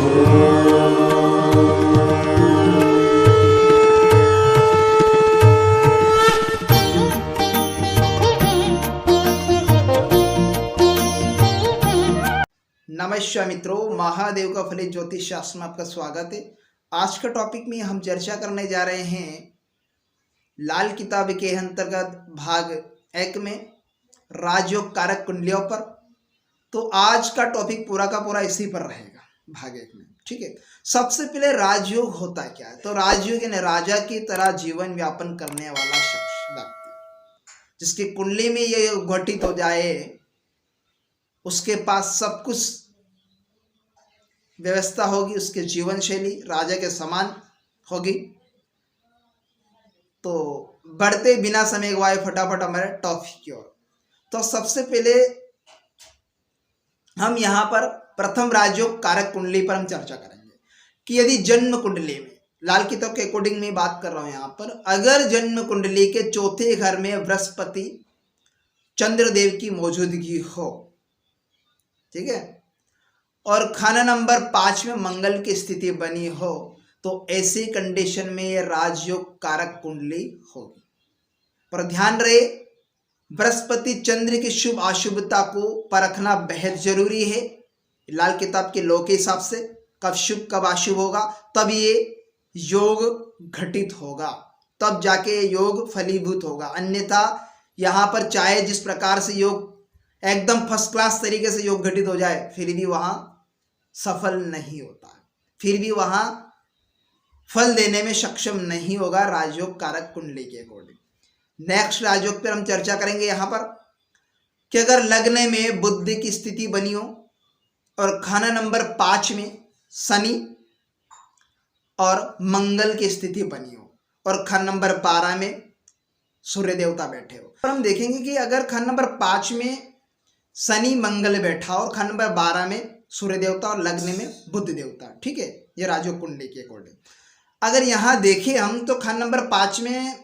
नमस्कार मित्रों, महादेव का फलित ज्योतिष शास्त्र में आपका स्वागत है। आज का टॉपिक में हम चर्चा करने जा रहे हैं लाल किताब के अंतर्गत भाग 1 में राजयोग कारक कुंडलियों पर। तो आज का टॉपिक पूरा का पूरा इसी पर रहेगा भाग 1 में, ठीक है। सबसे पहले राजयोग होता क्या है? तो राजयोग यानी राजा की तरह जीवन व्यापन करने वाला शख्स, व्यक्ति जिसकी कुंडली में ये घटित हो जाए, उसके पास सब कुछ व्यवस्था होगी, उसके जीवन शैली राजा के समान होगी। तो बढ़ते बिना समय गवाए फटाफट हमारे टॉपिक की ओर। तो सबसे पहले हम यहाँ पर प्रथम राजयोग कारक कुंडली पर हम चर्चा करेंगे कि यदि जन्म कुंडली में, लाल किताब के अकॉर्डिंग में बात कर रहा हूँ यहाँ पर, अगर जन्म कुंडली के चौथे घर में बृहस्पति चंद्रदेव की मौजूदगी हो, ठीक है, और खाना नंबर 5 में मंगल की स्थिति बनी हो, तो ऐसी कंडीशन में ये राजयोग कारक कुंडली होगी। पर ध्यान रहे, बृहस्पति चंद्र की शुभ अशुभता को परखना बेहद जरूरी है। लाल किताब के लॉ के हिसाब से कब शुभ कब अशुभ होगा, तब ये योग घटित होगा, तब जाके योग फलीभूत होगा। अन्यथा यहाँ पर चाहे जिस प्रकार से योग एकदम फर्स्ट क्लास तरीके से योग घटित हो जाए, फिर भी वहाँ सफल नहीं होता, फिर भी वहाँ फल देने में सक्षम नहीं होगा राजयोग कारक कुंडली के अकॉर्डिंग। नेक्स्ट राजयोग पर हम चर्चा करेंगे यहाँ पर कि अगर लग्न में बुध की स्थिति बनी हो और खाना नंबर 5 में शनि और मंगल की स्थिति बनी हो और खाना नंबर 12 में सूर्य देवता बैठे हो। और हम देखेंगे कि अगर खाना नंबर 5 में शनि मंगल बैठा और खाना नंबर 12 में सूर्य देवता और लग्न में बुध देवता, ठीक है, ये राजयोग कुंडली के अकॉर्डिंग। अगर यहाँ देखें हम तो खाना नंबर 5 में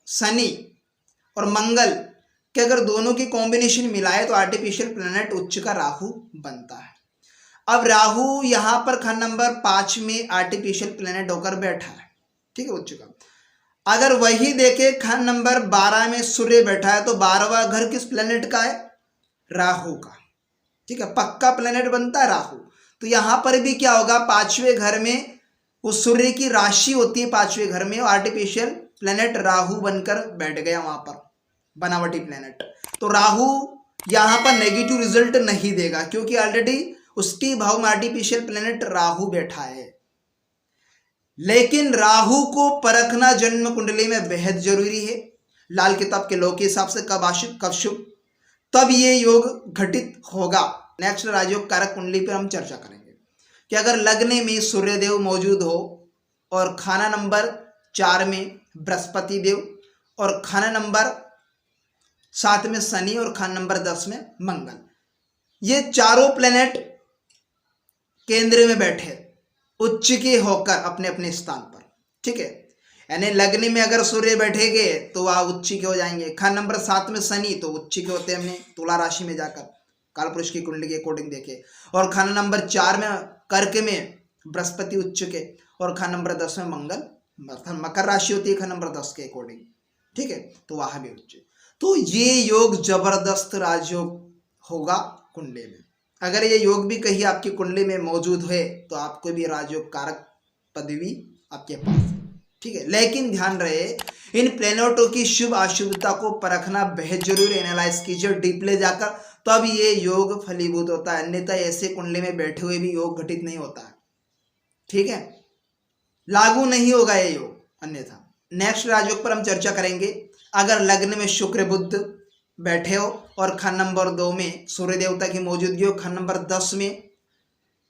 शनि और मंगल के अगर दोनों की कॉम्बिनेशन मिलाए तो आर्टिफिशियल प्लैनेट उच्च का राहु बनता है। अब राहु यहाँ पर खाना नंबर 5 में आर्टिफिशियल प्लैनेट होकर बैठा है, ठीक है, उच्च का। अगर वही देखे खाना नंबर 12 में सूर्य बैठा है तो 12वां घर किस प्लैनेट का है? राहु का, ठीक है, पक्का प्लैनेट बनता है राहु। तो यहां पर भी क्या होगा, 5वें घर में वो सूर्य की राशि होती है 5वें घर में, आर्टिफिशियल प्लैनेट राहु बनकर बैठ गया वहां पर, बनावटी प्लैनेट। तो राहु यहां पर नेगेटिव रिजल्ट नहीं देगा क्योंकि ऑलरेडी उसकी भाव में आर्टिफिशियल प्लैनेट राहु बैठा है। लेकिन राहु को परखना जन्म कुंडली में बेहद जरूरी है। लाल किताब के लॉ के हिसाब से कब अशुभ कब शुभ, तब ये योग घटित होगा। नेक्स्ट राजयोग कारक कुंडली पर हम चर्चा करेंगे कि अगर लग्न में सूर्यदेव मौजूद हो और खाना नंबर 4 में बृहस्पति देव और खाना नंबर 7 में शनि और खाना नंबर 10 में मंगल, ये चारों प्लेनेट केंद्र में बैठे उच्च के होकर अपने अपने स्थान पर, ठीक है। यानी लग्न में अगर सूर्य बैठेंगे तो वह उच्च के हो जाएंगे। खाना नंबर 7 में शनि तो उच्च के होते हैं, हमने तुला राशि में जाकर कालपुरुष की कुंडली के अकॉर्डिंग देखे। और खाना नंबर 4 में कर्क में बृहस्पति उच्च के और खाना नंबर 10 में मंगल, मकर राशि होती है खाना नंबर 10 के अकॉर्डिंग, ठीक है, तो वहां भी उच्च। तो ये योग जबरदस्त राजयोग होगा कुंडली में। अगर ये योग भी कहीं आपकी कुंडली में मौजूद है तो आपको भी राजयोग कारक पदवी आपके पास है, ठीक है। लेकिन ध्यान रहे, इन प्लैनेटों की शुभ अशुभता को परखना बेहद जरूरी है। एनालाइज कीजिए डीपले जाकर, तब ये योग फलीभूत होता है। अन्यथा ऐसे कुंडली में बैठे हुए भी योग घटित नहीं होता है, ठीक है, लागू नहीं होगा ये योग अन्यथा। नेक्स्ट राजयोग पर हम चर्चा करेंगे। अगर लग्न में शुक्र बुध बैठे हो और खाना नंबर 2 में सूर्य देवता की मौजूदगी हो, खाना नंबर 10 में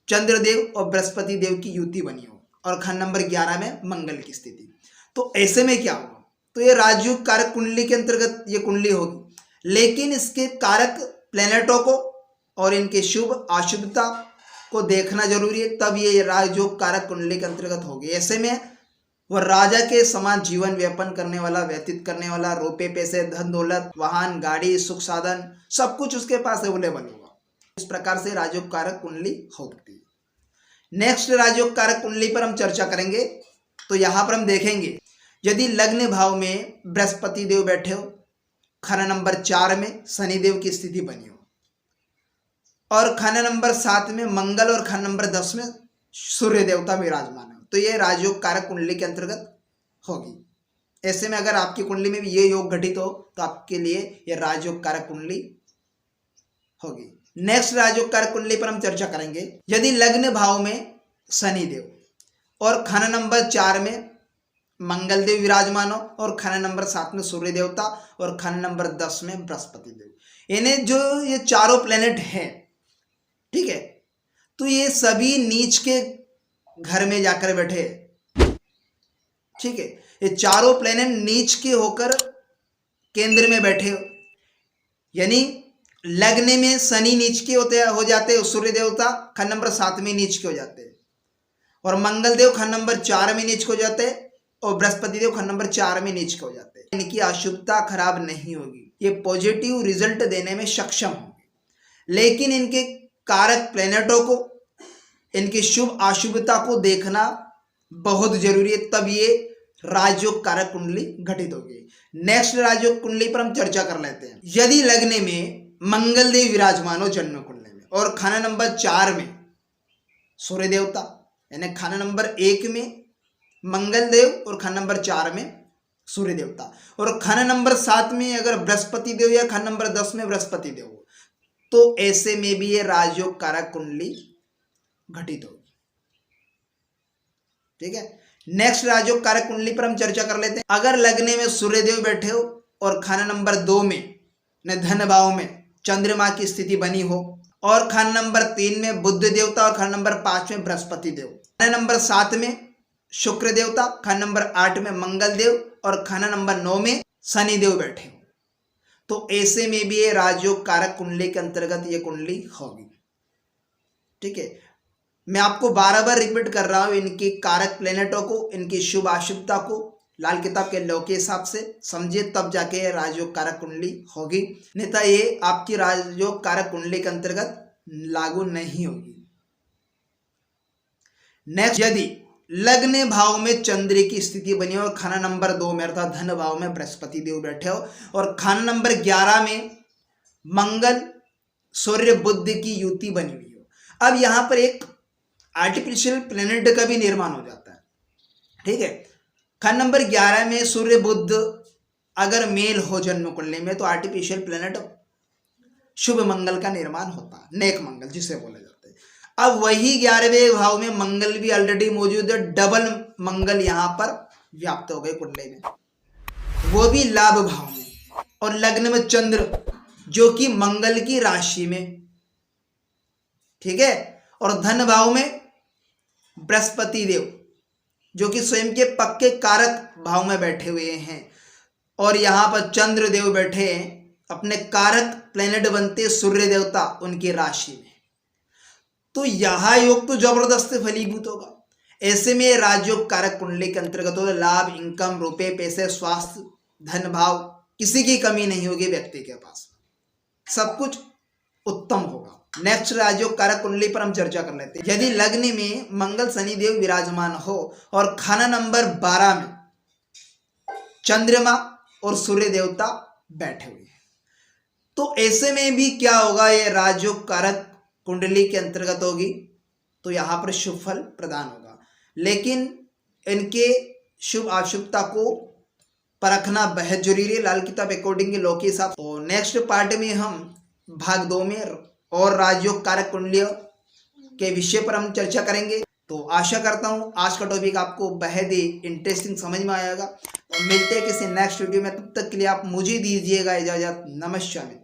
चंद्रदेव और बृहस्पति देव की युति बनी हो और खाना नंबर 11 में मंगल की स्थिति, तो ऐसे में क्या होगा? तो ये राजयोग कारक कुंडली के अंतर्गत ये कुंडली होगी। लेकिन इसके कारक प्लैनेटों को और इनके शुभ अशुभता को देखना जरूरी है, तब ये राजयोग कारक कुंडली के अंतर्गत होगी। ऐसे में वह राजा के समान जीवन व्यापन करने वाला, व्यतीत करने वाला, रुपये पैसे धन दौलत वाहन गाड़ी सुख साधन सब कुछ उसके पास अवेलेबल होगा। इस प्रकार से राजयोग कारक कुंडली होती है। नेक्स्ट राजयोग कारक कुंडली पर हम चर्चा करेंगे। तो यहाँ पर हम देखेंगे यदि लग्न भाव में बृहस्पति देव बैठे हो, खाना नंबर 4 में शनि देव की स्थिति बनी हो और खाना नंबर 7 में मंगल और खाना नंबर 10 में सूर्य देवता विराजमान हो, तो ये राजयोग कारक कुंडली के अंतर्गत होगी। ऐसे में अगर आपकी कुंडली में भी ये योग घटित हो तो आपके लिए ये राजयोग कारक कुंडली होगी। नेक्स्ट राजयोग कारक कुंडली पर हम चर्चा करेंगे। यदि लग्न भाव में शनि देव और खाना नंबर 4 में मंगल देव विराजमान हो और खाना नंबर 7 में सूर्य देवता और खाना नंबर 10 में बृहस्पति देव, इन्हें जो ये चारों प्लेनेट हैं, ठीक है, तो ये सभी नीच के घर में जाकर बैठे, ठीक है, ये चारों प्लेनेट नीच के होकर केंद्र में बैठे हो, यानी लग्न में शनि नीच के हो जाते, सूर्य देवता खंड नंबर 7 में नीच के हो जाते और मंगल देव खंड नंबर 4 में नीच के हो जाते और बृहस्पति देव खंड नंबर 4 में नीच के हो जाते। इनकी अशुभता खराब नहीं होगी, ये पॉजिटिव रिजल्ट देने में सक्षम होंगे, लेकिन इनके कारक प्लेनेटों को, इनकी शुभ अशुभता को देखना बहुत जरूरी है, तब ये राजयोग कारक कुंडली घटित होगी। नेक्स्ट राजयोग कुंडली पर हम चर्चा कर लेते हैं। यदि लग्न में मंगल देव विराजमान हो जन्म कुंडली में और खाना नंबर 4 में सूर्य देवता, यानी खाना नंबर 1 में मंगल देव और खाना नंबर 4 में सूर्य देवता और खाना नंबर 7 में अगर बृहस्पति देव या खाना नंबर 10 में बृहस्पति देव, तो ऐसे में भी ये राजयोग कारक कुंडली घटित होगी। ठीक है, नेक्स्ट राजयोग कारक कुंडली पर हम चर्चा कर लेते हैं। अगर लग्न में सूर्य देव बैठे हो और खाना नंबर 2 में धन भाव में चंद्रमा की स्थिति बनी हो और खाना नंबर 3 में बुध देवता और खाना नंबर 5 में बृहस्पति देव, खाना नंबर 7 में शुक्र देवता, खाना नंबर 8 में मंगल देव और खाना नंबर 9 में शनि देव बैठे हो, तो ऐसे में भी ये राजयोग कारक कुंडली के अंतर्गत ये कुंडली होगी। ठीक है, मैं आपको बार बार रिपीट कर रहा हूं, इनकी कारक प्लेनेटों को, इनकी शुभ अशुभता को लाल किताब के लौ के हिसाब से समझिए, तब जाके राजयोग कारक कुंडली होगी, नहीं तो ये आपकी राजयोग कारक कुंडली के अंतर्गत लागू नहीं होगी। नेक्स्ट, यदि लग्न भाव में चंद्र की स्थिति बनी हो और खाना नंबर 2 में अर्थात धन भाव में बृहस्पति देव बैठे हो और खाना नंबर 11 में मंगल सूर्य बुध की युति बनी हुई हो, अब यहां पर एक आर्टिफिशियल प्लेनेट का भी निर्माण हो जाता है। ठीक है, खंड नंबर 11 में सूर्य बुध अगर मेल हो जन्म कुंडली में तो आर्टिफिशियल प्लेनेट शुभ मंगल का निर्माण होता है, नेक मंगल जिसे बोला जाता है। अब वही 11वें भाव में मंगल भी ऑलरेडी मौजूद है, डबल मंगल यहां पर व्याप्त हो गए कुंडली में, वो भी लाभ भाव में, और लग्न में चंद्र जो कि मंगल की राशि में, ठीक है, और धन भाव में बृहस्पति देव जो कि स्वयं के पक्के कारक भाव में बैठे हुए हैं, और यहां पर चंद्र देव बैठे हैं, अपने कारक प्लेनेट बनते सूर्य देवता उनकी राशि में, तो यह योग तो जबरदस्त फलीभूत होगा। ऐसे में राजयोग कारक कुंडली के अंतर्गत हो लाभ, इनकम, रुपए, पैसे, स्वास्थ्य, धन भाव, किसी की कमी नहीं होगी, व्यक्ति के पास सब कुछ उत्तम होगा। नेक्स्ट राजयोग कारक कुंडली पर हम चर्चा कर लेते हैं। यदि लग्न में मंगल शनि देव विराजमान हो और खाना नंबर 12 में चंद्रमा और सूर्य देवता बैठे हुए हैं, तो ऐसे में भी क्या होगा, ये राजयोग कारक कुंडली के अंतर्गत होगी, तो यहां पर शुभ फल प्रदान होगा, लेकिन इनके शुभ अशुभता को परखना बेहद जरूरी है लाल किताब अकॉर्डिंग लॉ के हिसाब। तो नेक्स्ट पार्ट में हम भाग 2 में और राजयोग कारक कुंडलियों के विषय पर हम चर्चा करेंगे। तो आशा करता हूं आज का टॉपिक आपको बेहद ही इंटरेस्टिंग समझ में आएगा। तो मिलते हैं किसी नेक्स्ट वीडियो में, तब तक के लिए आप मुझे दीजिएगा इजाजत। नमस्कार।